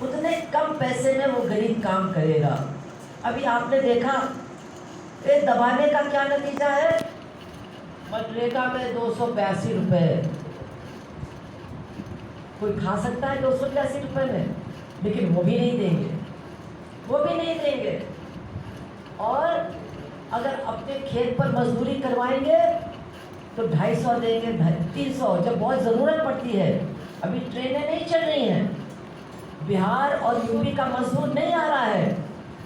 उतने कम पैसे में वो गरीब काम करेगा। अभी आपने देखा ये दबाने का क्या नतीजा है? मनरेगा में 282 रुपये। कोई खा सकता है 282 रुपये में? लेकिन वो भी नहीं देंगे, वो भी नहीं देंगे। और अगर अपने खेत पर मजदूरी करवाएंगे तो 250 देंगे, 300 जब बहुत ज़रूरत पड़ती है। अभी ट्रेनें नहीं चल रही हैं, बिहार और यूपी का मजदूर नहीं आ रहा है,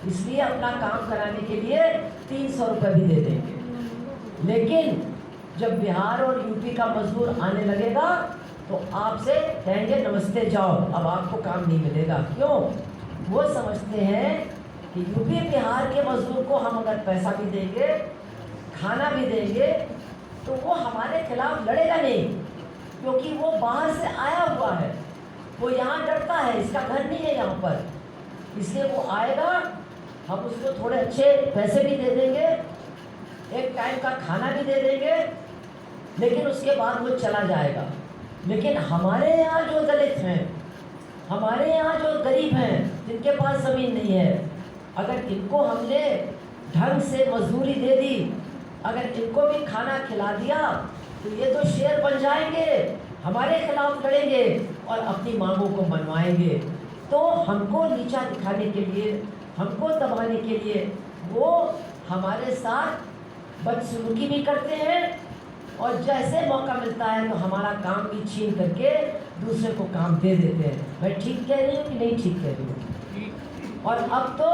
इसलिए अपना काम कराने के लिए 300 रुपये भी दे देंगे। लेकिन जब बिहार और यूपी का मजदूर आने लगेगा तो आपसे कहेंगे नमस्ते जाओ, अब आपको काम नहीं मिलेगा। क्यों? वो समझते हैं कि यूपी बिहार के मजदूर को हम अगर पैसा भी देंगे, खाना भी देंगे, तो वो हमारे खिलाफ लड़ेगा नहीं, क्योंकि वो बाहर से आया हुआ है, वो यहाँ डरता है, इसका घर नहीं है यहाँ पर, इसलिए वो आएगा, हम उसको थोड़े अच्छे पैसे भी दे देंगे, एक टाइम का खाना भी दे देंगे, लेकिन उसके बाद वो चला जाएगा। लेकिन हमारे यहाँ जो दलित हैं, हमारे यहाँ जो गरीब हैं, जिनके पास ज़मीन नहीं है, अगर इनको हमने ढंग से मजदूरी दे दी, अगर इनको भी खाना खिला दिया, तो ये तो शेर बन जाएंगे, हमारे खिलाफ लड़ेंगे और अपनी मांगों को मनवाएंगे। तो हमको नीचा दिखाने के लिए, हमको दबाने के लिए वो हमारे साथ बदसलूकी भी करते हैं, और जैसे मौका मिलता है तो हमारा काम भी छीन करके दूसरे को काम दे देते हैं। मैं ठीक कह रही हूँ कि नहीं ठीक कह रही हूँ? और अब तो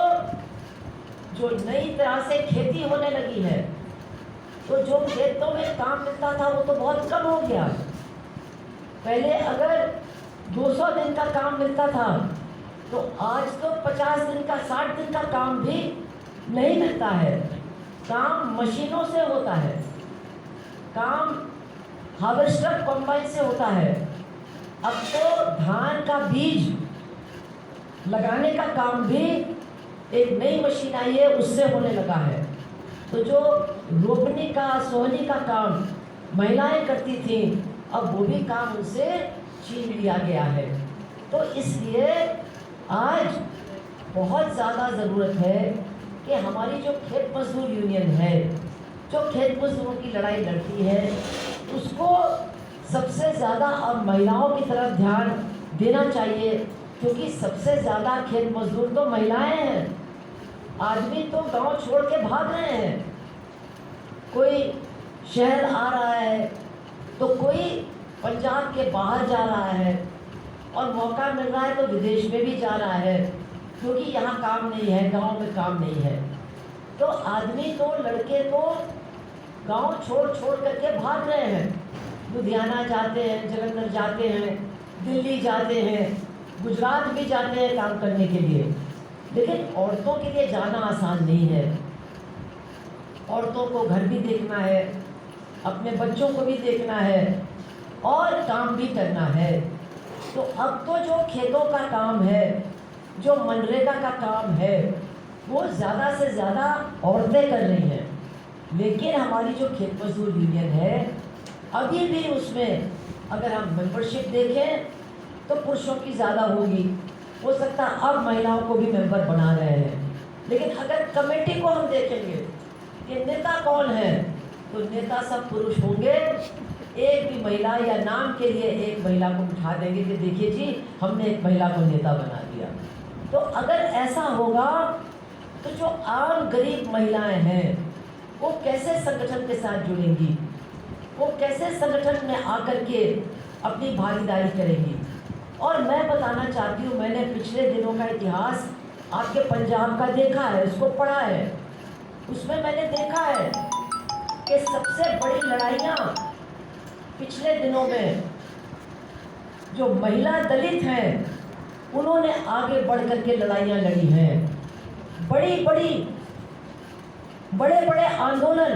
जो नई तरह से खेती होने लगी है, तो जो खेतों में काम मिलता था वो तो बहुत कम हो गया। पहले अगर 200 दिन का काम मिलता था, तो आज तो 50 दिन का, 60 दिन का काम भी नहीं मिलता है। काम मशीनों से होता है, काम हार्वेस्टर कंबाइन से होता है। अब तो धान का बीज लगाने का काम भी एक नई मशीन आई है, उससे होने लगा है। तो जो रोपनी का, सोहनी का काम महिलाएं करती थीं, अब वो भी काम उनसे छीन लिया गया है। तो इसलिए आज बहुत ज़्यादा ज़रूरत है कि हमारी जो खेत मजदूर यूनियन है, जो खेत मजदूरों की लड़ाई लड़ती है, उसको सबसे ज़्यादा अब महिलाओं की तरफ ध्यान देना चाहिए, क्योंकि सबसे ज़्यादा खेत मजदूर तो महिलाएं हैं। आदमी तो गांव छोड़ के भाग रहे हैं, कोई शहर आ रहा है तो कोई पंजाब के बाहर जा रहा है, और मौका मिल रहा है तो विदेश में भी जा रहा है, क्योंकि यहाँ काम नहीं है, गांव में काम नहीं है। तो आदमी तो, लड़के तो गांव छोड़ छोड़ करके भाग रहे हैं, लुधियाना जाते हैं, जलंधर जाते हैं, दिल्ली जाते हैं, गुजरात भी जाते हैं काम करने के लिए। लेकिन औरतों के लिए जाना आसान नहीं है। औरतों को घर भी देखना है, अपने बच्चों को भी देखना है और काम भी करना है। तो अब तो जो खेतों का काम है, जो मनरेगा का काम है, वो ज़्यादा से ज़्यादा औरतें कर रही हैं। लेकिन हमारी जो खेत मजदूर यूनियन है, अभी भी उसमें अगर हम मेंबरशिप देखें तो पुरुषों की ज़्यादा होगी। हो सकता है अब महिलाओं को भी मेंबर बना रहे हैं। लेकिन अगर कमेटी को हम देखेंगे कि नेता कौन है, तो नेता सब पुरुष होंगे। एक भी महिला, या नाम के लिए एक महिला को उठा देंगे कि देखिए जी, हमने एक महिला को नेता बना दिया। तो अगर ऐसा होगा तो जो आम गरीब महिलाएं हैं वो कैसे संगठन के साथ जुड़ेंगी, वो कैसे संगठन में आकर के अपनी भागीदारी करेंगी। और मैं बताना चाहती हूँ, मैंने पिछले दिनों का इतिहास आपके पंजाब का देखा है, उसको पढ़ा है। उसमें मैंने देखा है कि सबसे बड़ी लड़ाइयाँ पिछले दिनों में जो महिला दलित हैं उन्होंने आगे बढ़ कर के लड़ाइयाँ लड़ी हैं। बड़े बड़े आंदोलन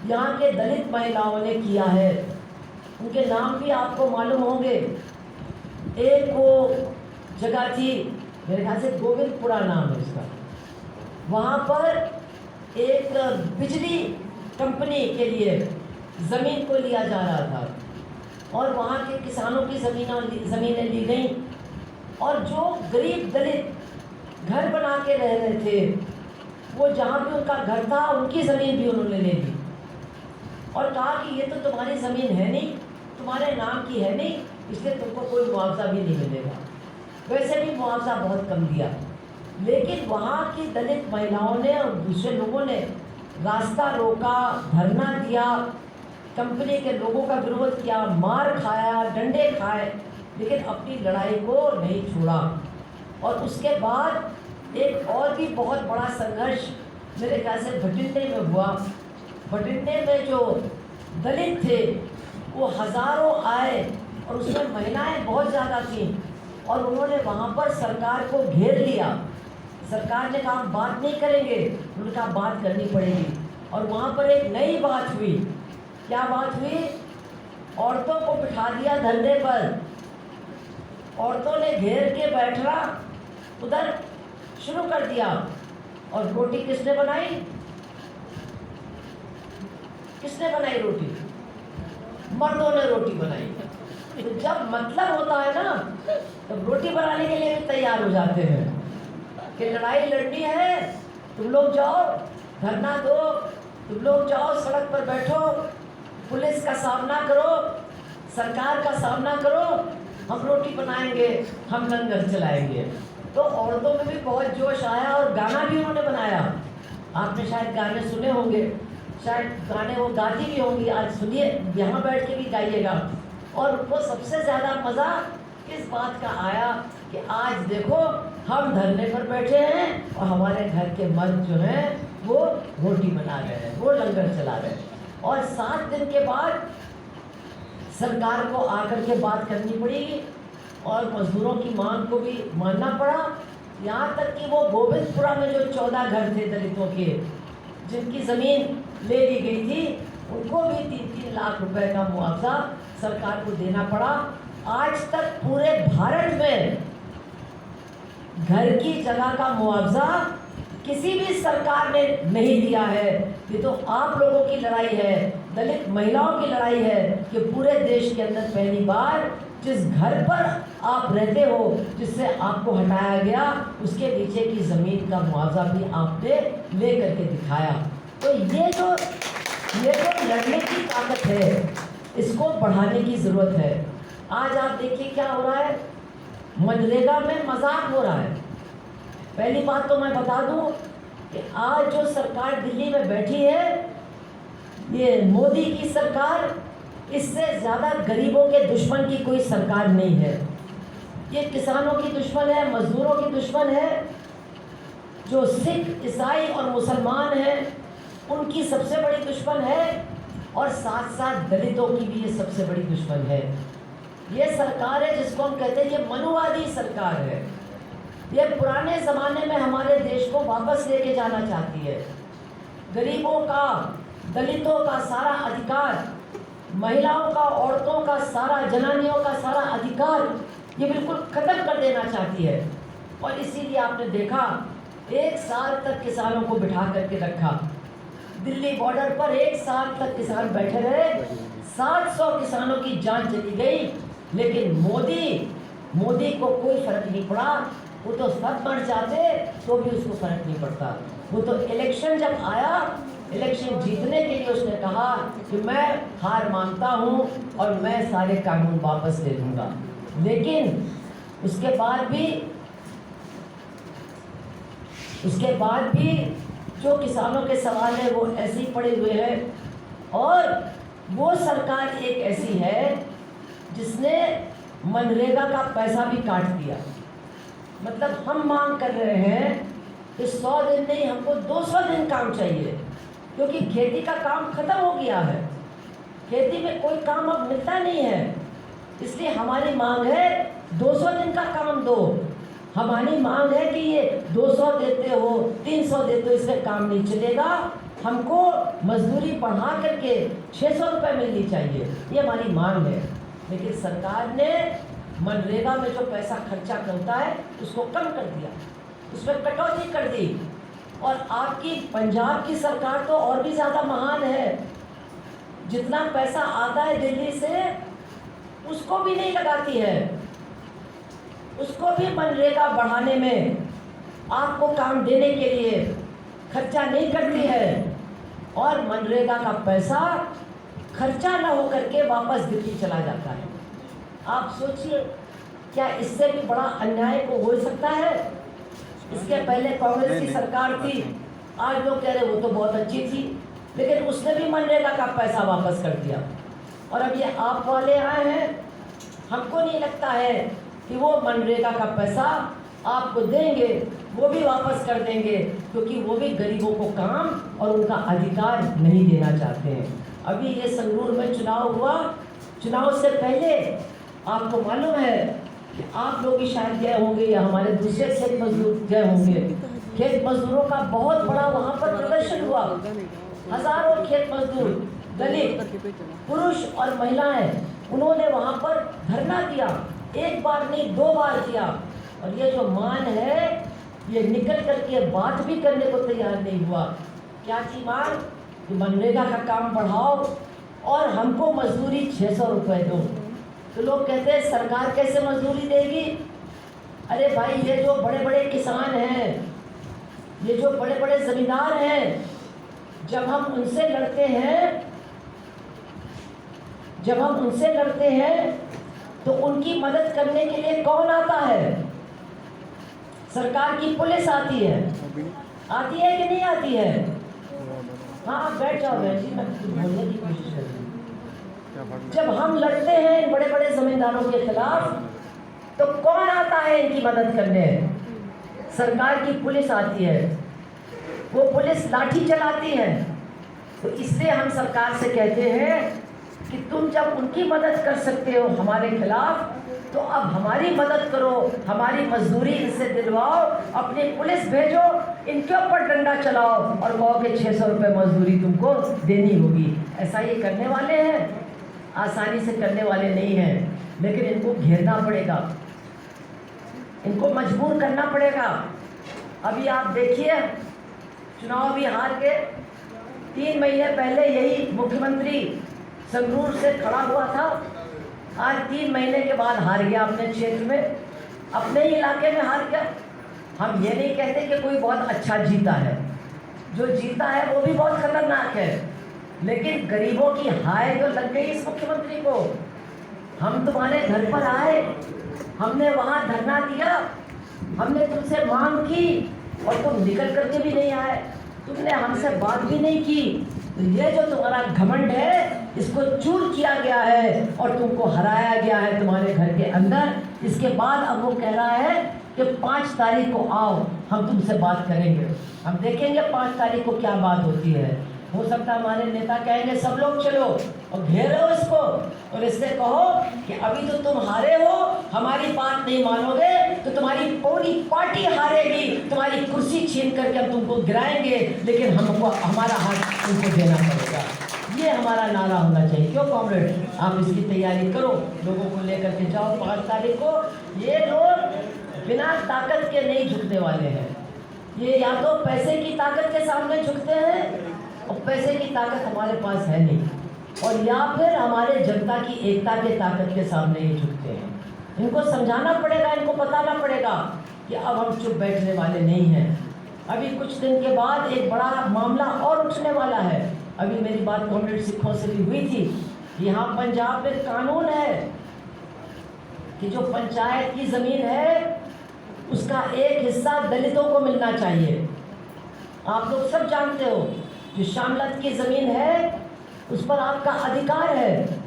यहाँ के दलित महिलाओं ने किया है। उनके नाम भी आपको मालूम होंगे। एक वो जगह थी, मेरे ख्याल से गोविंदपुरा नाम है उसका, वहाँ पर एक बिजली कंपनी के लिए ज़मीन को लिया जा रहा था, और वहाँ के किसानों की ज़मीनें ली गई, और जो गरीब दलित घर बना के रह रहे थे, वो जहाँ भी उनका घर था उनकी ज़मीन भी उन्होंने ले ली और कहा कि ये तो तुम्हारी ज़मीन है नहीं, तुम्हारे नाम की है नहीं, इसलिए तुमको कोई मुआवजा भी नहीं मिलेगा। वैसे भी मुआवजा बहुत कम दिया, लेकिन वहाँ की दलित महिलाओं ने और दूसरे लोगों ने रास्ता रोका, धरना दिया, कंपनी के लोगों का विरोध किया, मार खाया, डंडे खाए, लेकिन अपनी लड़ाई को नहीं छोड़ा। और उसके बाद एक और भी बहुत बड़ा संघर्ष मेरे ख्याल से भटिंडे में हुआ। भटिंडे में जो दलित थे वो हज़ारों आए और उसमें महिलाएं बहुत ज़्यादा थीं और उन्होंने वहाँ पर सरकार को घेर लिया। सरकार ने कहा हम बात नहीं करेंगे, उन्होंने कहा बात करनी पड़ेगी। और वहाँ पर एक नई बात हुई। क्या बात हुई? औरतों को बिठा दिया धरने पर, औरतों ने घेर के बैठना उधर शुरू कर दिया। और रोटी किसने बनाई? किसने बनाई रोटी? मर्दों ने रोटी बनाई। तो जब मतलब होता है ना, तो रोटी बनाने के लिए भी तैयार हो जाते हैं कि लड़ाई लड़नी है, तुम लोग जाओ धरना दो, तुम लोग जाओ सड़क पर बैठो, पुलिस का सामना करो, सरकार का सामना करो, हम रोटी बनाएंगे, हम लंगर चलाएंगे। तो औरतों में भी बहुत जोश आया और गाना भी उन्होंने बनाया। आपने शायद गाने सुने होंगे, शायद गाने वो गाती भी होंगी, आज सुनिए, यहाँ बैठ के भी गाइएगा। और उनको सबसे ज़्यादा मज़ा किस बात का आया कि आज देखो हम धरने पर बैठे हैं और हमारे घर के मर्द जो हैं वो रोटी बना रहे हैं, वो लंगर चला रहे हैं। और 7 दिन के बाद सरकार को आकर के बात करनी पड़ी और मजदूरों की मांग को भी मानना पड़ा। यहाँ तक कि वो गोविंदपुरा में जो 14 घर थे दलितों के, जिनकी ज़मीन ले ली गई थी, उनको भी 3-3 लाख रुपए का मुआवजा सरकार को देना पड़ा। आज तक पूरे भारत में घर की जगह का मुआवजा किसी भी सरकार ने नहीं दिया है। ये तो आप लोगों की लड़ाई है, दलित महिलाओं की लड़ाई है कि पूरे देश के अंदर पहली बार जिस घर पर आप रहते हो, जिससे आपको हटाया गया, उसके नीचे की ज़मीन का मुआवजा भी आपने ले करके दिखाया। तो ये जो लड़ने की ताकत है, इसको बढ़ाने की ज़रूरत है। आज आप देखिए क्या हो रहा है, मनरेगा में मजाक हो रहा है। पहली बात तो मैं बता दूं कि आज जो सरकार दिल्ली में बैठी है, ये मोदी की सरकार, इससे ज़्यादा गरीबों के दुश्मन की कोई सरकार नहीं है। ये किसानों की दुश्मन है, मजदूरों की दुश्मन है, जो सिख, ईसाई और मुसलमान हैं उनकी सबसे बड़ी दुश्मन है, और साथ साथ दलितों की भी ये सबसे बड़ी दुश्मन है। ये सरकार है जिसको हम कहते हैं ये मनुवादी सरकार है। ये पुराने ज़माने में हमारे देश को वापस लेके जाना चाहती है। गरीबों का, दलितों का सारा अधिकार, महिलाओं का, औरतों का सारा, जनानियों का सारा अधिकार ये बिल्कुल ख़त्म कर देना चाहती है। और इसीलिए आपने देखा 1 साल तक किसानों को बिठा करके रखा। दिल्ली बॉर्डर पर 1 साल तक किसान बैठे रहे, 700 किसानों की जान चली गई, लेकिन मोदी को कोई फर्क नहीं पड़ा। वो तो सब मर जाते तो भी उसको फर्क नहीं पड़ता। वो तो इलेक्शन जब आया, इलेक्शन जीतने के लिए उसने कहा कि मैं हार मानता हूँ और मैं सारे कानून वापस ले लूँगा। लेकिन उसके बाद भी जो किसानों के सवाल है वो ऐसे ही पड़े हुए हैं। और वो सरकार एक ऐसी है जिसने मनरेगा का पैसा भी काट दिया। मतलब हम मांग कर रहे हैं कि 100 दिन नहीं, हमको 200 दिन काम चाहिए, क्योंकि खेती का काम खत्म हो गया है। खेती में कोई काम अब मिलता नहीं है, इसलिए हमारी मांग है 200 दिन का काम दो। हमारी मांग है कि ये 200 देते हो, 300 देते हो, इससे काम नहीं चलेगा। हमको मजदूरी बढ़ा करके 600 रुपये मिलनी चाहिए, ये हमारी मांग है। लेकिन सरकार ने मनरेगा में जो पैसा खर्चा करता है उसको कम कर दिया, उसमें कटौती कर दी। और आपकी पंजाब की सरकार तो और भी ज़्यादा महान है, जितना पैसा आता है दिल्ली से उसको भी नहीं लगाती है, उसको भी मनरेगा बढ़ाने में आपको काम देने के लिए खर्चा नहीं करती है और मनरेगा का पैसा खर्चा न हो करके वापस दिल्ली चला जाता है। आप सोचिए, क्या इससे भी बड़ा अन्याय को हो सकता है? इसके पहले कांग्रेस की सरकार थी, आज लोग कह रहे वो तो बहुत अच्छी थी, लेकिन उसने भी मनरेगा का पैसा वापस कर दिया। और अब ये आप वाले आए हैं, हमको नहीं लगता है कि वो मनरेगा का पैसा आपको देंगे, वो भी वापस कर देंगे, क्योंकि वो भी गरीबों को काम और उनका अधिकार नहीं देना चाहते हैं। अभी ये संगरूर में चुनाव हुआ, चुनाव से पहले आपको मालूम है कि आप लोग ही शायद गए होंगे या हमारे दूसरे खेत मजदूर गए होंगे, खेत मजदूरों का बहुत बड़ा वहाँ पर प्रदर्शन हुआ। हजारों खेत मजदूर, दलित, पुरुष और महिलाएं, उन्होंने वहाँ पर धरना दिया, एक बार नहीं 2 बार किया। और ये जो मान है, ये निकल करके बात भी करने को तैयार नहीं हुआ। क्या थी मांग? कि मनरेगा का काम बढ़ाओ और हमको मजदूरी 600 रुपये दो। तो लोग कहते हैं सरकार कैसे मजदूरी देगी? अरे भाई, ये जो बड़े बड़े किसान हैं, ये जो बड़े बड़े जमींदार हैं, जब हम उनसे लड़ते हैं तो उनकी मदद करने के लिए कौन आता है? सरकार की पुलिस आती है कि नहीं आती है? हाँ, आप बैठ जाओ बहन जी, मैं बोलने की कोशिश कर रही हूँ। जब हम लड़ते हैं इन बड़े बड़े जमींदारों के खिलाफ, तो कौन आता है इनकी मदद करने? सरकार की पुलिस आती है, वो पुलिस लाठी चलाती है। तो इसलिए हम सरकार से कहते हैं कि तुम जब उनकी मदद कर सकते हो हमारे खिलाफ, तो अब हमारी मदद करो, हमारी मजदूरी इनसे दिलवाओ, अपनी पुलिस भेजो, इनके ऊपर डंडा चलाओ और कहो कि 600 रुपये मजदूरी तुमको देनी होगी। ऐसा ये करने वाले हैं? आसानी से करने वाले नहीं हैं, लेकिन इनको घेरना पड़ेगा, इनको मजबूर करना पड़ेगा। अभी आप देखिए, चुनाव भी हार के 3 महीने पहले यही मुख्यमंत्री संगरूर से खड़ा हुआ था, आज 3 महीने के बाद हार गया अपने क्षेत्र में, अपने ही इलाके में हार गया। हम ये नहीं कहते कि कोई बहुत अच्छा जीता है, जो जीता है वो भी बहुत खतरनाक है, लेकिन गरीबों की हाय तो लग गई इस मुख्यमंत्री को। हम तुम्हारे घर पर आए, हमने वहाँ धरना दिया, हमने तुमसे मांग की और तुम निकल करके भी नहीं आए, तुमने हमसे बात भी नहीं की। तो ये जो तुम्हारा घमंड है, इसको चूर किया गया है और तुमको हराया गया है तुम्हारे घर के अंदर। इसके बाद अब वो कह रहा है कि 5 तारीख को आओ, हम तुमसे बात करेंगे, हम देखेंगे 5 तारीख को क्या बात होती है। हो सकता है हमारे नेता कहेंगे सब लोग चलो और घेरो इसको और इससे कहो कि अभी तो तुम हारे हो, हमारी बात नहीं मानोगे तो तुम्हारी पूरी पार्टी हारेगी, तुम्हारी कुर्सी छीन करके हम तुमको गिराएंगे, लेकिन हमको हमारा हाथ तुमको देना पड़ेगा। ये हमारा नारा होना चाहिए। क्यों कॉमरेड, आप इसकी तैयारी करो, लोगों को लेकर के जाओ 5 तारीख को। ये लोग बिना ताकत के नहीं झुकने वाले हैं, ये या तो पैसे की ताकत के सामने झुकते हैं और पैसे की ताकत हमारे पास है नहीं, और या फिर हमारे जनता की एकता के ताकत के सामने ही झुकते हैं। इनको समझाना पड़ेगा, इनको बताना पड़ेगा कि अब हम चुप बैठने वाले नहीं हैं। अभी कुछ दिन के बाद एक बड़ा मामला और उठने वाला है। अभी मेरी बात कॉमरेड सिखों से भी हुई थी। यहाँ पंजाब में कानून है कि जो पंचायत की ज़मीन है उसका एक हिस्सा दलितों को मिलना चाहिए। आप लोग सब जानते हो, जो शामलत की ज़मीन है उस पर आपका अधिकार है,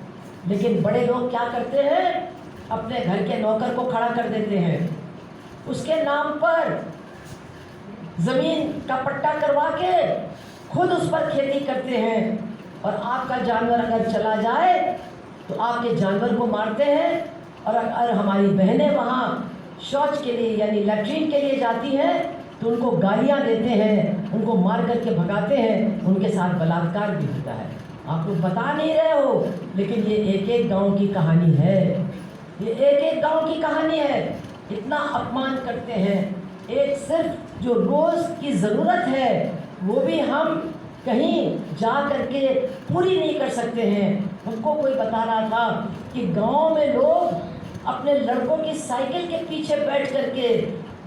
लेकिन बड़े लोग क्या करते हैं, अपने घर के नौकर को खड़ा कर देते हैं, उसके नाम पर ज़मीन का पट्टा करवा के खुद उस पर खेती करते हैं, और आपका जानवर अगर चला जाए तो आपके जानवर को मारते हैं। और अगर हमारी बहनें वहाँ शौच के लिए यानी लैट्रीन के लिए जाती हैं तो उनको गालियाँ देते हैं, उनको मार करके भगाते हैं, उनके साथ बलात्कार भी होता है। आप लोग बता नहीं रहे हो, लेकिन ये एक एक गांव की कहानी है, ये एक एक गांव की कहानी है। इतना अपमान करते हैं, एक सिर्फ जो रोज़ की ज़रूरत है वो भी हम कहीं जा करके पूरी नहीं कर सकते हैं। हमको कोई बता रहा था कि गांव में लोग अपने लड़कों की साइकिल के पीछे बैठ करके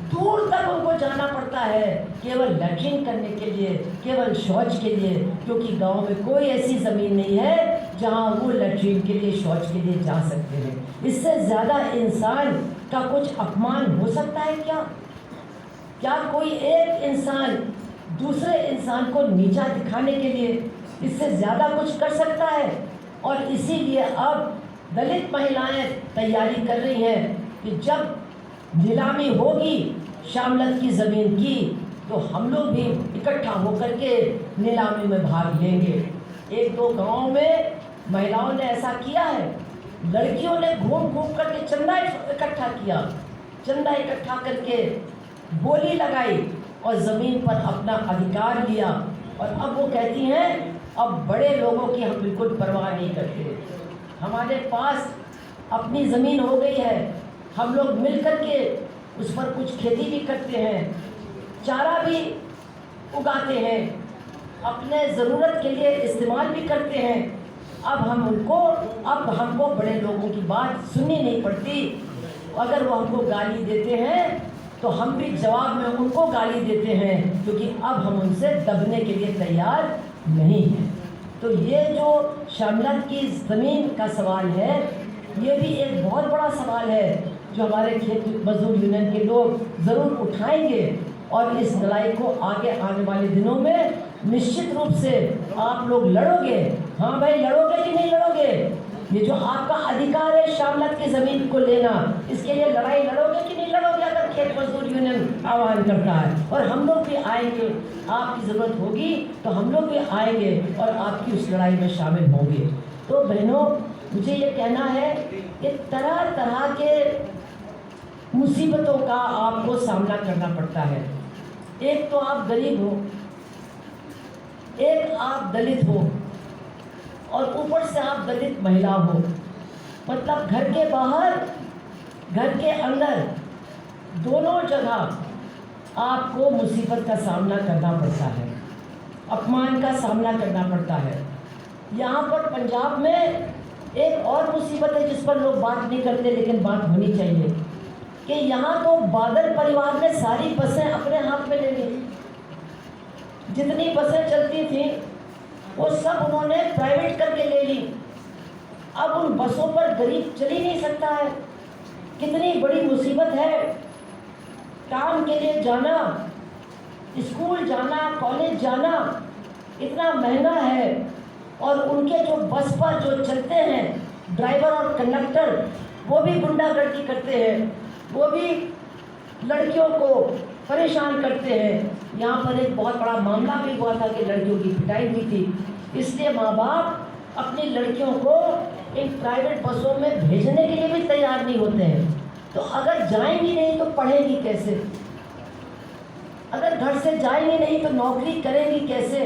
दूर तक उनको जाना पड़ता है केवल लैट्रिन करने के लिए, केवल शौच के लिए, क्योंकि गांव में कोई ऐसी ज़मीन नहीं है जहां वो लैट्रिन के लिए, शौच के लिए जा सकते हैं। इससे ज़्यादा इंसान का कुछ अपमान हो सकता है क्या? क्या कोई एक इंसान दूसरे इंसान को नीचा दिखाने के लिए इससे ज़्यादा कुछ कर सकता है? और इसीलिए अब दलित महिलाएं तैयारी कर रही हैं कि जब नीलामी होगी शामलत की ज़मीन की तो हम लोग भी इकट्ठा होकर के नीलामी में भाग लेंगे। एक दो गांव में महिलाओं ने ऐसा किया है, लड़कियों ने घूम घूम करके चंदा इकट्ठा किया, चंदा इकट्ठा करके बोली लगाई और ज़मीन पर अपना अधिकार लिया। और अब वो कहती हैं अब बड़े लोगों की हम बिल्कुल परवाह नहीं करते, हमारे पास अपनी ज़मीन हो गई है, हम लोग मिल कर के उस पर कुछ खेती भी करते हैं, चारा भी उगाते हैं, अपने ज़रूरत के लिए इस्तेमाल भी करते हैं। अब हमको बड़े लोगों की बात सुननी नहीं पड़ती। अगर वो हमको गाली देते हैं तो हम भी जवाब में उनको गाली देते हैं, क्योंकि अब हम उनसे दबने के लिए तैयार नहीं हैं। तो ये जो शामलत की ज़मीन का सवाल है, ये भी एक बहुत बड़ा सवाल है जो हमारे खेत मजदूर यूनियन के लोग ज़रूर उठाएंगे। और इस लड़ाई को आगे आने वाले दिनों में निश्चित रूप से आप लोग लड़ोगे। हाँ भाई, लड़ोगे कि नहीं लड़ोगे? ये जो आपका अधिकार है शामलत की ज़मीन को लेना, इसके लिए लड़ाई लड़ोगे कि नहीं लड़ोगे? अगर खेत मजदूर यूनियन आह्वान करता है, और हम लोग भी आएंगे, आपकी ज़रूरत होगी तो हम लोग भी आएंगे और आपकी उस लड़ाई में शामिल होंगे। तो बहनों, मुझे ये कहना है कि तरह तरह के मुसीबतों का आपको सामना करना पड़ता है। एक तो आप गरीब हो, एक आप दलित हो, और ऊपर से आप दलित महिला हो। मतलब घर के बाहर, घर के अंदर, दोनों जगह आपको मुसीबत का सामना करना पड़ता है, अपमान का सामना करना पड़ता है। यहाँ पर पंजाब में एक और मुसीबत है जिस पर लोग बात नहीं करते, लेकिन बात होनी चाहिए, कि यहाँ तो बादल परिवार ने सारी बसें अपने हाथ में ले ली। जितनी बसें चलती थी वो सब उन्होंने प्राइवेट करके ले ली। अब उन बसों पर गरीब चल ही नहीं सकता है। कितनी बड़ी मुसीबत है। काम के लिए जाना, स्कूल जाना, कॉलेज जाना इतना महंगा है। और उनके जो बस पर जो चलते हैं ड्राइवर और कंडक्टर, वो भी गुंडागर्दी करते हैं, वो भी लड़कियों को परेशान करते हैं। यहाँ पर एक बहुत बड़ा मामला भी हुआ था कि लड़कियों की पिटाई हुई थी। इसलिए माँ बाप अपनी लड़कियों को इन प्राइवेट बसों में भेजने के लिए भी तैयार नहीं होते हैं। तो अगर जाएंगी नहीं तो पढ़ेंगी कैसे? अगर घर से जाएंगी नहीं तो नौकरी करेंगी कैसे?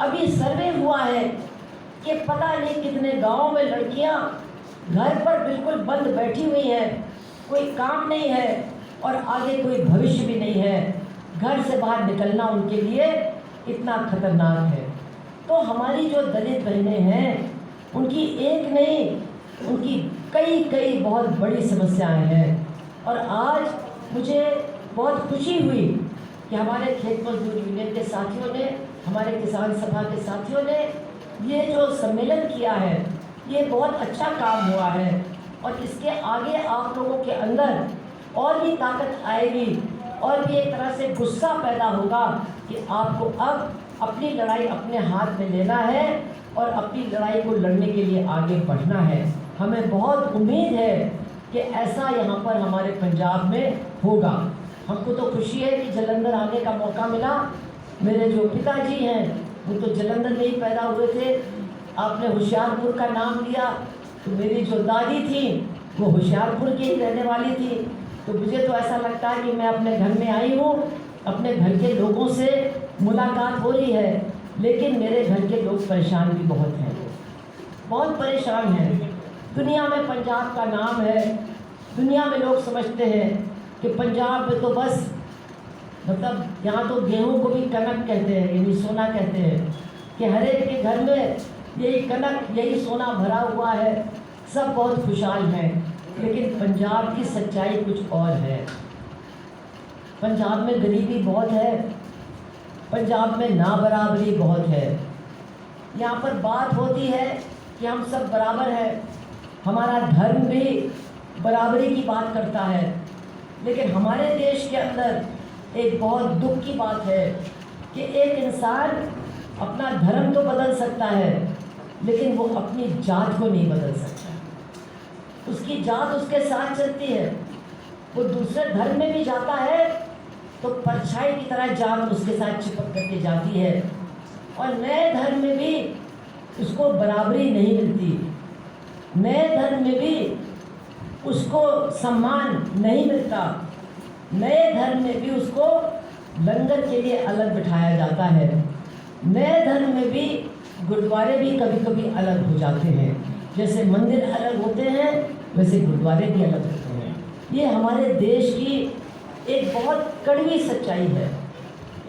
अभी सर्वे हुआ है कि पता नहीं कितने गाँव में लड़कियाँ घर पर बिल्कुल बंद बैठी हुई हैं, कोई काम नहीं है और आगे कोई भविष्य भी नहीं है। घर से बाहर निकलना उनके लिए इतना खतरनाक है। तो हमारी जो दलित बहनें हैं, उनकी एक नहीं, उनकी कई कई बहुत बड़ी समस्याएं हैं। और आज मुझे बहुत खुशी हुई कि हमारे खेत मजदूर यूनियन के साथियों ने, हमारे किसान सभा के साथियों ने ये जो सम्मेलन किया है, ये बहुत अच्छा काम हुआ है। और इसके आगे आप लोगों के अंदर और भी ताकत आएगी और भी एक तरह से गुस्सा पैदा होगा कि आपको अब अपनी लड़ाई अपने हाथ में लेना है और अपनी लड़ाई को लड़ने के लिए आगे बढ़ना है। हमें बहुत उम्मीद है कि ऐसा यहाँ पर हमारे पंजाब में होगा। हमको तो खुशी है कि जालंधर आने का मौका मिला। मेरे जो पिताजी हैं वो तो जालंधर में ही पैदा हुए थे। आपने होशियारपुर का नाम लिया, तो मेरी जो दादी थी वो होशियारपुर की ही रहने वाली थी। तो मुझे तो ऐसा लगता है कि मैं अपने घर में आई हूँ, अपने घर के लोगों से मुलाकात हो रही है। लेकिन मेरे घर के लोग परेशान भी बहुत हैं, बहुत परेशान हैं। दुनिया में पंजाब का नाम है, दुनिया में लोग समझते हैं कि पंजाब में तो बस मतलब यहाँ तो गेहूँ को भी कनक कहते हैं, यानी सोना कहते हैं, कि हर एक के घर में यही कनक, यही सोना भरा हुआ है। सब बहुत खुशहाल हैं। लेकिन पंजाब की सच्चाई कुछ और है। पंजाब में गरीबी बहुत है, पंजाब में नाबराबरी बहुत है। यहाँ पर बात होती है कि हम सब बराबर हैं, हमारा धर्म भी बराबरी की बात करता है, लेकिन हमारे देश के अंदर एक बहुत दुख की बात है कि एक इंसान अपना धर्म तो बदल सकता है, लेकिन वो अपनी जात को नहीं बदल सकता। उसकी जात उसके साथ चलती है। वो दूसरे धर्म में भी जाता है तो परछाई की तरह जात उसके साथ चिपक करके जाती है, और नए धर्म में भी उसको बराबरी नहीं मिलती। नए धर्म में भी उसको सम्मान नहीं मिलता। नए धर्म में भी उसको लंगर के लिए अलग बिठाया जाता है। नए धर्म में भी गुरुद्वारे भी कभी कभी अलग हो जाते हैं। जैसे मंदिर अलग होते हैं वैसे गुरुद्वारे भी अलग होते हैं। ये हमारे देश की एक बहुत कड़वी सच्चाई है,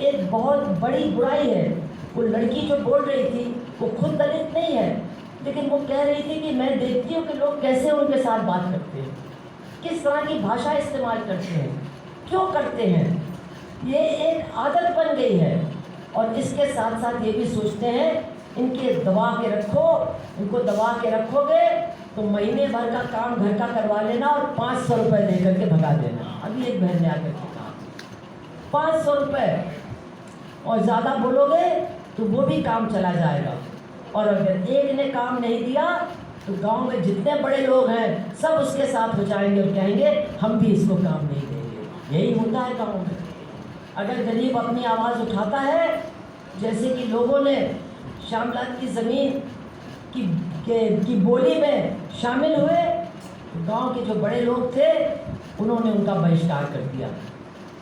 एक बहुत बड़ी बुराई है। वो लड़की जो बोल रही थी वो खुद दलित नहीं है, लेकिन वो कह रही थी कि मैं देखती हूँ कि लोग कैसे उनके साथ बात करते हैं, किस तरह की भाषा इस्तेमाल करते हैं, क्यों करते हैं। ये एक आदत बन गई है। और इसके साथ साथ ये भी सोचते हैं इनके दबा के रखो, इनको दबा के रखोगे तो महीने भर का काम घर का करवा लेना और 500 रुपये दे करके भगा देना। अभी एक बहन ने आकर के कहा 500 रुपये, और ज़्यादा बोलोगे तो वो भी काम चला जाएगा। और अगर एक ने काम नहीं दिया तो गांव में जितने बड़े लोग हैं सब उसके साथ हो जाएंगे और कहेंगे हम भी इसको काम नहीं देंगे। यही होता है गाँव में। अगर गरीब अपनी आवाज़ उठाता है, जैसे कि लोगों ने श्यामलाल की ज़मीन की बोली में शामिल हुए, तो गांव के जो बड़े लोग थे उन्होंने उनका बहिष्कार कर दिया।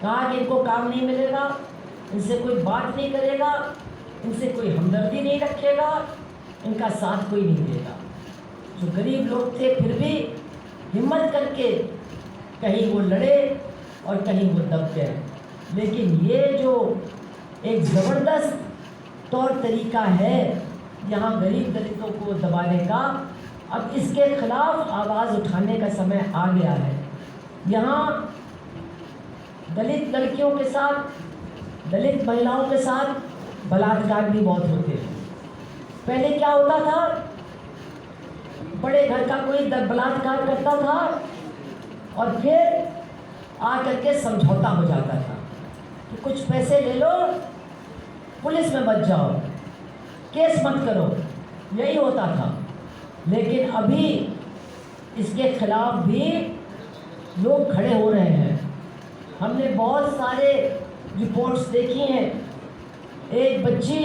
कहा कि इनको काम नहीं मिलेगा, इनसे कोई बात नहीं करेगा, इनसे कोई हमदर्दी नहीं रखेगा, इनका साथ कोई नहीं देगा। जो गरीब लोग थे फिर भी हिम्मत करके कहीं वो लड़े और कहीं वो दब गए। लेकिन ये जो एक ज़बरदस्त तौर तरीका है यहाँ गरीब दलितों को दबाने का, अब इसके खिलाफ आवाज़ उठाने का समय आ गया है। यहाँ दलित लड़कियों के साथ, दलित महिलाओं के साथ बलात्कार भी बहुत होते हैं। पहले क्या होता था, बड़े घर का कोई बलात्कार करता था और फिर आकर के समझौता हो जाता था कि कुछ पैसे ले लो, पुलिस में मत जाओ, केस मत करो, यही होता था। लेकिन अभी इसके खिलाफ भी लोग खड़े हो रहे हैं। हमने बहुत सारे रिपोर्ट्स देखी हैं। एक बच्ची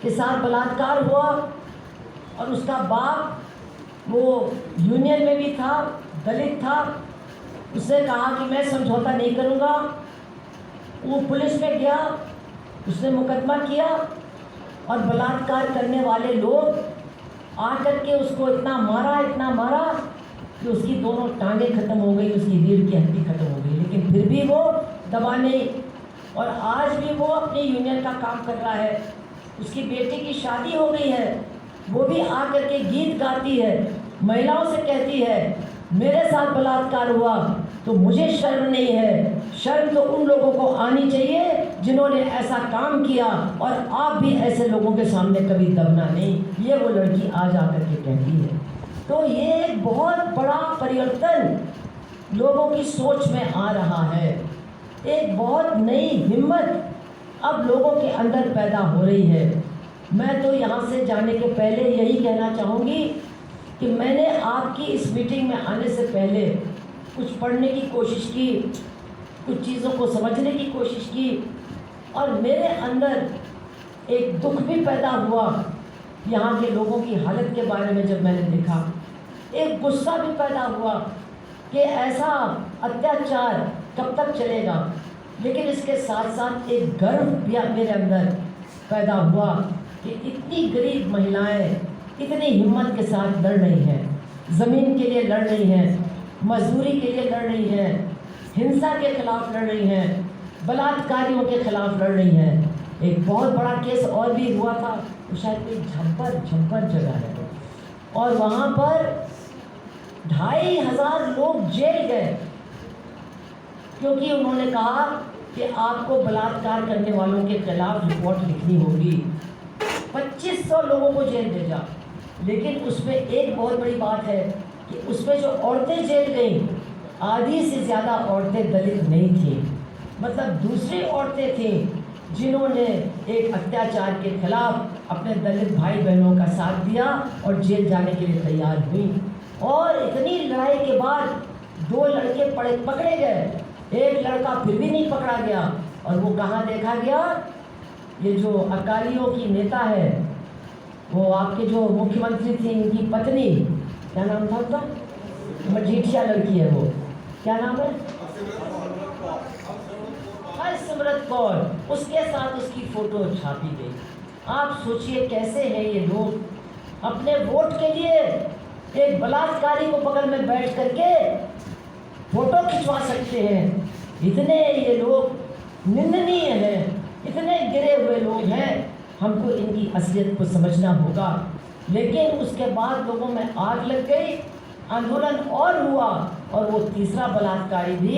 के साथ बलात्कार हुआ और उसका बाप वो यूनियन में भी था, दलित था। उसने कहा कि मैं समझौता नहीं करूँगा। वो पुलिस में गया, उसने मुकदमा किया और बलात्कार करने वाले लोग आकर के उसको इतना मारा कि उसकी दोनों टांगें खत्म हो गई, उसकी रीढ़ की हड्डी खत्म हो गई। लेकिन फिर भी वो दबा नहीं, और आज भी वो अपनी यूनियन का काम कर रहा है। उसकी बेटी की शादी हो गई है, वो भी आकर के गीत गाती है, महिलाओं से कहती है मेरे साथ बलात्कार हुआ तो मुझे शर्म नहीं है। शर्म तो उन लोगों को आनी चाहिए जिन्होंने ऐसा काम किया, और आप भी ऐसे लोगों के सामने कभी दबना नहीं। ये वो लड़की आज आकर के कहती है। तो ये एक बहुत बड़ा परिवर्तन लोगों की सोच में आ रहा है। एक बहुत नई हिम्मत अब लोगों के अंदर पैदा हो रही है। मैं तो यहाँ से जाने के पहले यही कहना चाहूँगी कि मैंने आपकी इस मीटिंग में आने से पहले कुछ पढ़ने की कोशिश की, कुछ चीज़ों को समझने की कोशिश की, और मेरे अंदर एक दुख भी पैदा हुआ यहाँ के लोगों की हालत के बारे में। जब मैंने देखा, एक गुस्सा भी पैदा हुआ कि ऐसा अत्याचार कब तक चलेगा। लेकिन इसके साथ साथ एक गर्व भी मेरे अंदर पैदा हुआ कि इतनी गरीब महिलाएं इतनी हिम्मत के साथ लड़ रही हैं, ज़मीन के लिए लड़ रही हैं, मजदूरी के लिए लड़ रही हैं, हिंसा के खिलाफ लड़ रही हैं, बलात्कारियों के खिलाफ लड़ रही हैं। एक बहुत बड़ा केस और भी हुआ था, तो शायद कोई झब्बर जगह है, और वहाँ पर 2,500 लोग जेल गए क्योंकि उन्होंने कहा कि आपको बलात्कार करने वालों के खिलाफ रिपोर्ट लिखनी होगी। 2500 लोगों को जेल भेजा। लेकिन उसमें एक बहुत बड़ी बात है कि उसमें जो औरतें जेल गईं, आधी से ज़्यादा औरतें दलित नहीं थीं। मतलब दूसरी औरतें थीं जिन्होंने एक अत्याचार के खिलाफ अपने दलित भाई बहनों का साथ दिया और जेल जाने के लिए तैयार हुई। और इतनी लड़ाई के बाद 2 लड़के पकड़े गए, एक लड़का फिर भी नहीं पकड़ा गया। और वो कहाँ देखा गया? ये जो अकालियों की नेता है, वो आपके जो मुख्यमंत्री थी, इनकी पत्नी, क्या नाम था उसका? मजीठिया लड़की है वो, क्या नाम है? हरसिमरत कौर, उसके साथ उसकी फोटो छापी गई। आप सोचिए कैसे हैं ये लोग अपने वोट के लिए एक बलात्कारी को बगल में बैठ करके फोटो खिंचवा सकते हैं। इतने ये लोग निंदनीय हैं, इतने गिरे हुए लोग हैं। हमको इनकी असलियत को समझना होगा। लेकिन उसके बाद लोगों में आग लग गई, आंदोलन और हुआ और वो तीसरा बलात्कारी भी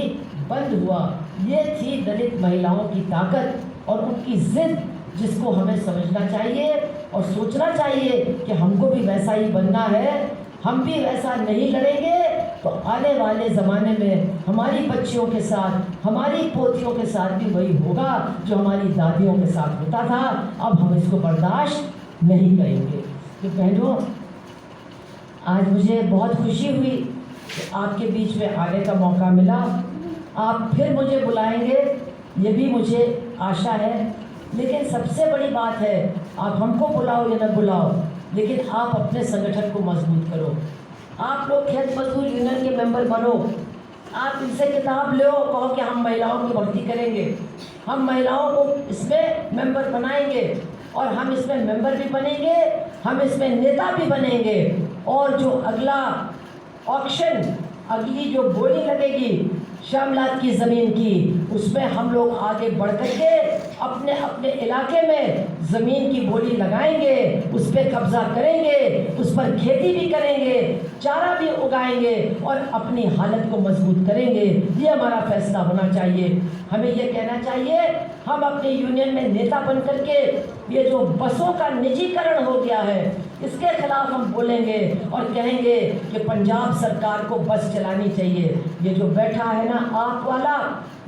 बंद हुआ। ये थी दलित महिलाओं की ताकत और उनकी जिद, जिसको हमें समझना चाहिए और सोचना चाहिए कि हमको भी वैसा ही बनना है। हम भी वैसा नहीं लड़ेंगे तो आने वाले ज़माने में हमारी बच्चियों के साथ, हमारी पोतियों के साथ भी वही होगा जो हमारी दादियों के साथ होता था। अब हम इसको बर्दाश्त नहीं करेंगे। तो बहनों, आज मुझे बहुत खुशी हुई कि आपके बीच में आने का मौका मिला। आप फिर मुझे बुलाएंगे, ये भी मुझे आशा है। लेकिन सबसे बड़ी बात है, आप हमको बुलाओ या न बुलाओ, लेकिन आप अपने संगठन को मजबूत करो। आप लोग खेत मजदूर यूनियन के मेंबर बनो। आप इनसे किताब लो, कहो कि हम महिलाओं की भर्ती करेंगे, हम महिलाओं को इसमें मेंबर बनाएंगे और हम इसमें मेंबर भी बनेंगे, हम इसमें नेता भी बनेंगे। और जो अगला ऑक्शन, अगली जो बोली लगेगी श्यामलाल की ज़मीन की, उसमें हम लोग आगे बढ़ करके अपने अपने इलाके में ज़मीन की बोली लगाएंगे, उस पर कब्ज़ा करेंगे, उस पर खेती भी करेंगे, चारा भी उगाएंगे और अपनी हालत को मजबूत करेंगे। ये हमारा फैसला होना चाहिए। हमें ये कहना चाहिए, हम अपने यूनियन में नेता बन करके ये जो बसों का निजीकरण हो गया है, इसके खिलाफ हम बोलेंगे और कहेंगे कि पंजाब सरकार को बस चलानी चाहिए। ये जो बैठा है ना आप वाला,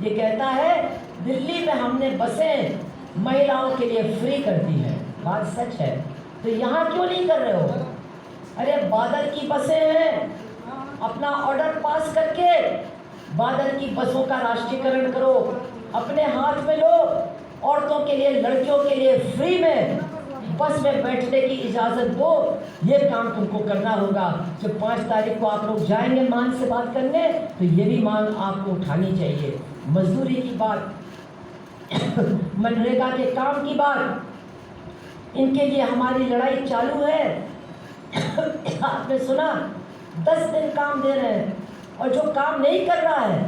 ये कहता है दिल्ली में हमने बसें महिलाओं के लिए फ्री कर दी है। बात सच है, तो यहाँ क्यों नहीं कर रहे हो? अरे बादल की बसें हैं, अपना ऑर्डर पास करके बादल की बसों का राष्ट्रीयकरण करो, अपने हाथ में लो। औरतों के लिए, लड़कियों के लिए फ्री में बस में बैठने की इजाज़त दो। ये काम तुमको करना होगा। जब 5 तारीख को आप लोग जाएंगे मान से बात करने, तो ये भी मांग आपको उठानी चाहिए। मजदूरी की बात, मनरेगा के काम की बात, इनके लिए हमारी लड़ाई चालू है। आपने सुना 10 दिन काम दे रहे हैं और जो काम नहीं कर रहा है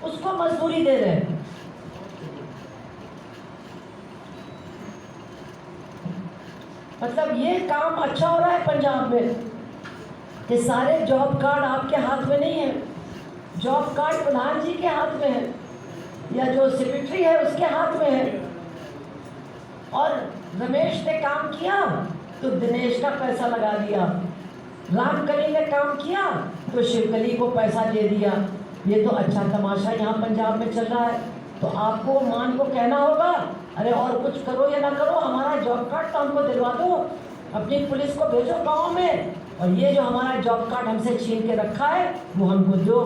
उसको मजदूरी दे रहे हैं। मतलब ये काम अच्छा हो रहा है पंजाब में कि सारे जॉब कार्ड आपके हाथ में नहीं है, जॉब कार्ड प्रधान जी के हाथ में है या जो सेक्रेटरी है उसके हाथ में है। और रमेश ने काम किया तो दिनेश का पैसा लगा दिया, रामकली ने काम किया तो शिवकली को पैसा दे दिया। ये तो अच्छा तमाशा यहाँ पंजाब में चल रहा है। तो आपको मान को कहना होगा, अरे और कुछ करो या ना करो, हमारा जॉब कार्ड तो हमको दिलवा दो, अपनी पुलिस को भेजो गांव में, और ये जो हमारा जॉब कार्ड हमसे छीन के रखा है वो हमको दो।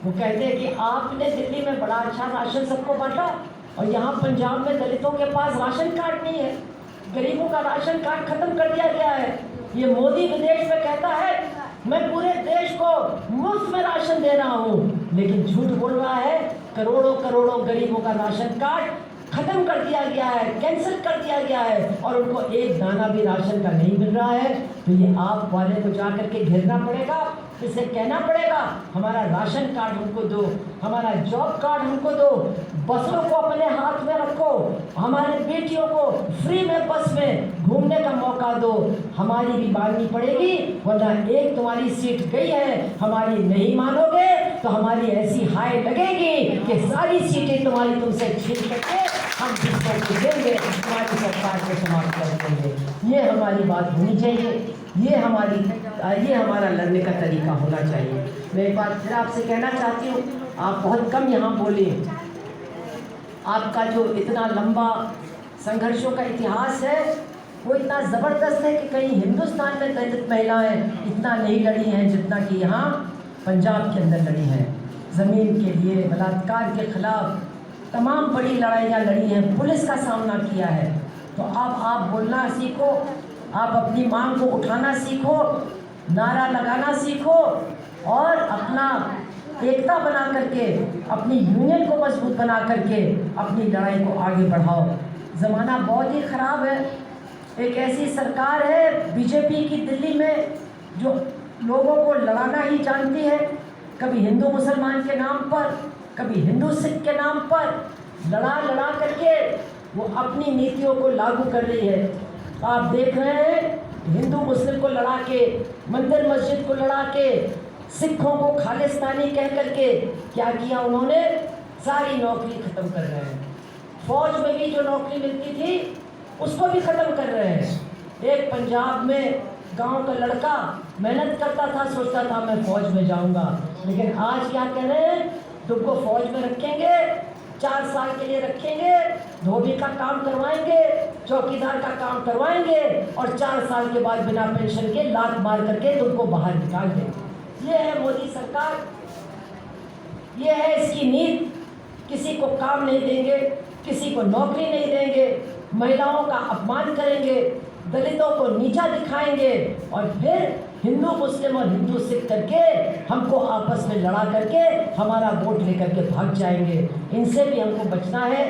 वो कहते हैं कि आपने दिल्ली में बड़ा अच्छा राशन सबको बांटा और यहाँ पंजाब में दलितों के पास राशन कार्ड नहीं है, गरीबों का राशन कार्ड खत्म कर दिया गया है। ये मोदी विदेश में कहता है मैं पूरे देश को मुफ्त में राशन दे रहा हूँ, लेकिन झूठ बोल रहा है। करोड़ों करोड़ों गरीबों का राशन कार्ड खत्म कर दिया गया है, कैंसिल कर दिया गया है और उनको एक दाना भी राशन का नहीं मिल रहा है। तो ये आप वाले को जा करके घेरना पड़ेगा इसे कहना पड़ेगा हमारा राशन कार्ड हमको दो, हमारा जॉब कार्ड हमको दो, बसों को अपने हाथ में रखो, हमारे बेटियों को फ्री में बस में घूमने का मौका दो। हमारी भी मांगनी पड़ेगी, वरना एक तुम्हारी सीट गई है, हमारी नहीं मानोगे तो हमारी ऐसी हाय लगेगी कि सारी सीटें तुम्हारी तुमसे छीन करके हम दूसरों को देंगे, तुम्हारी सरकार को समाप्त कर देंगे। ये हमारी बात होनी चाहिए, ये हमारा लड़ने का तरीका होना चाहिए। मैं एक बात फिर आपसे कहना चाहती हूँ, आप बहुत कम यहाँ बोले, आपका जो इतना लंबा संघर्षों का इतिहास है वो इतना ज़बरदस्त है कि कहीं हिंदुस्तान में दलित महिलाएं इतना नहीं लड़ी हैं जितना कि यहाँ पंजाब के अंदर लड़ी हैं। ज़मीन के लिए, बलात्कार के खिलाफ तमाम बड़ी लड़ाइयाँ लड़ी हैं, पुलिस का सामना किया है। तो अब आप बोलना सीखो, आप अपनी मांग को उठाना सीखो, नारा लगाना सीखो और अपना एकता बना करके, अपनी यूनियन को मजबूत बना करके अपनी लड़ाई को आगे बढ़ाओ। ज़माना बहुत ही ख़राब है, एक ऐसी सरकार है बीजेपी की दिल्ली में जो लोगों को लड़ाना ही जानती है, कभी हिंदू मुसलमान के नाम पर, कभी हिंदू सिख के नाम पर लड़ा करके वो अपनी नीतियों को लागू कर रही है। आप देख रहे हैं हिंदू मुस्लिम को लड़ा के, मंदिर मस्जिद को लड़ा के, सिखों को खालिस्तानी कह करके क्या किया उन्होंने, सारी नौकरी ख़त्म कर रहे हैं। फौज में भी जो नौकरी मिलती थी उसको भी ख़त्म कर रहे हैं। एक पंजाब में गांव का लड़का मेहनत करता था, सोचता था मैं फौज में जाऊंगा, लेकिन आज क्या कह रहे हैं, तुमको फौज में रखेंगे, 4 साल के लिए रखेंगे, धोबी का काम करवाएंगे, चौकीदार का काम करवाएंगे और 4 साल के बाद बिना पेंशन के लात मार करके तुमको बाहर निकाल देंगे। ये है मोदी सरकार, ये है इसकी नीति। किसी को काम नहीं देंगे, किसी को नौकरी नहीं देंगे, महिलाओं का अपमान करेंगे, दलितों को नीचा दिखाएंगे और फिर हिंदू मुस्लिम और हिंदू सिख करके हमको आपस में लड़ा करके हमारा वोट लेकर के भाग जाएंगे। इनसे भी हमको बचना है,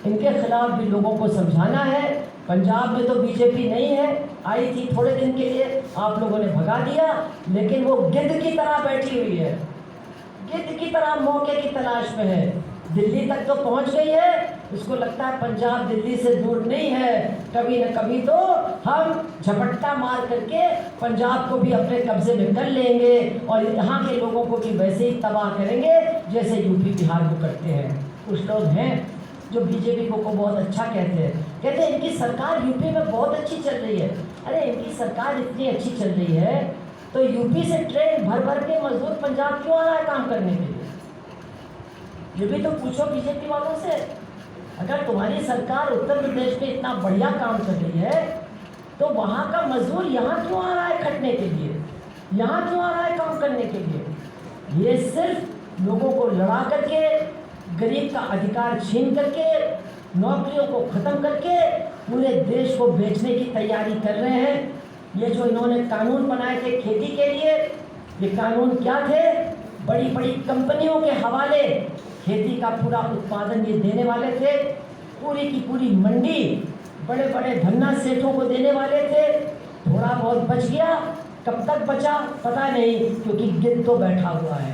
इनके खिलाफ भी लोगों को समझाना है। पंजाब में तो बीजेपी नहीं है, आई थी थोड़े दिन के लिए, आप लोगों ने भगा दिया, लेकिन वो गिद्ध की तरह बैठी हुई है, गिद्ध की तरह मौके की तलाश में है। दिल्ली तक तो पहुंच गई है, उसको लगता है पंजाब दिल्ली से दूर नहीं है, कभी न कभी तो हम झपट्टा मार करके पंजाब को भी अपने कब्जे में कर लेंगे और यहाँ के लोगों को भी वैसे ही तबाह करेंगे जैसे यूपी बिहार को करते हैं। कुछ लोग हैं जो बीजेपी को बहुत अच्छा कहते हैं इनकी सरकार यूपी में बहुत अच्छी चल रही है। अरे इनकी सरकार इतनी अच्छी चल रही है तो यूपी से ट्रेन भर भर के मजदूर पंजाब क्यों आ रहा है काम करने के लिए, ये भी तो पूछो बीजेपी वालों से। अगर तुम्हारी सरकार उत्तर प्रदेश में इतना बढ़िया काम कर रही है तो वहाँ का मजदूर यहाँ क्यों आ रहा है खटने के लिए, यहाँ क्यों आ रहा है काम करने के लिए। ये सिर्फ लोगों को लड़ा करके, गरीब का अधिकार छीन करके, नौकरियों को ख़त्म करके पूरे देश को बेचने की तैयारी कर रहे हैं। ये जो इन्होंने कानून बनाए थे खेती के लिए, ये कानून क्या थे, बड़ी बड़ी कंपनियों के हवाले खेती का पूरा उत्पादन ये देने वाले थे, पूरी की पूरी मंडी बड़े बड़े धन्ना सेठों को देने वाले थे। थोड़ा बहुत बच गया, कब तक बचा पता नहीं, क्योंकि गिद्ध तो बैठा हुआ है,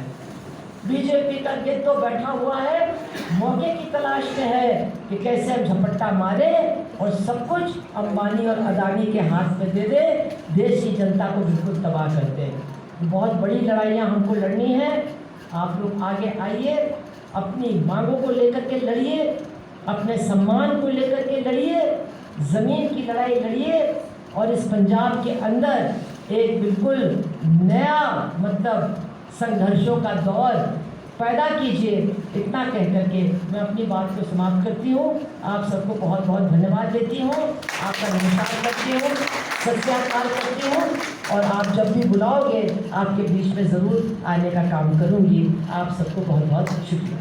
बीजेपी का गिद्ध तो बैठा हुआ है, मौके की तलाश में है कि कैसे हम झपट्टा मारे और सब कुछ अंबानी और अदानी के हाथ में दे दे, देश की जनता को बिल्कुल तबाह कर दे। बहुत बड़ी लड़ाइयाँ हमको लड़नी है, आप लोग आगे आइए, अपनी मांगों को लेकर के लड़िए, अपने सम्मान को लेकर के लड़िए, ज़मीन की लड़ाई लड़िए और इस पंजाब के अंदर एक बिल्कुल नया मतलब संघर्षों का दौर पैदा कीजिए। इतना कह करके मैं अपनी बात को समाप्त करती हूँ। आप सबको बहुत बहुत धन्यवाद देती हूँ, आपका नमस्कार करती हूँ, सत्याचार करती हूँ और आप जब भी बुलाओगे आपके बीच में ज़रूर आने का काम करूँगी। आप सबको बहुत बहुत शुक्रिया।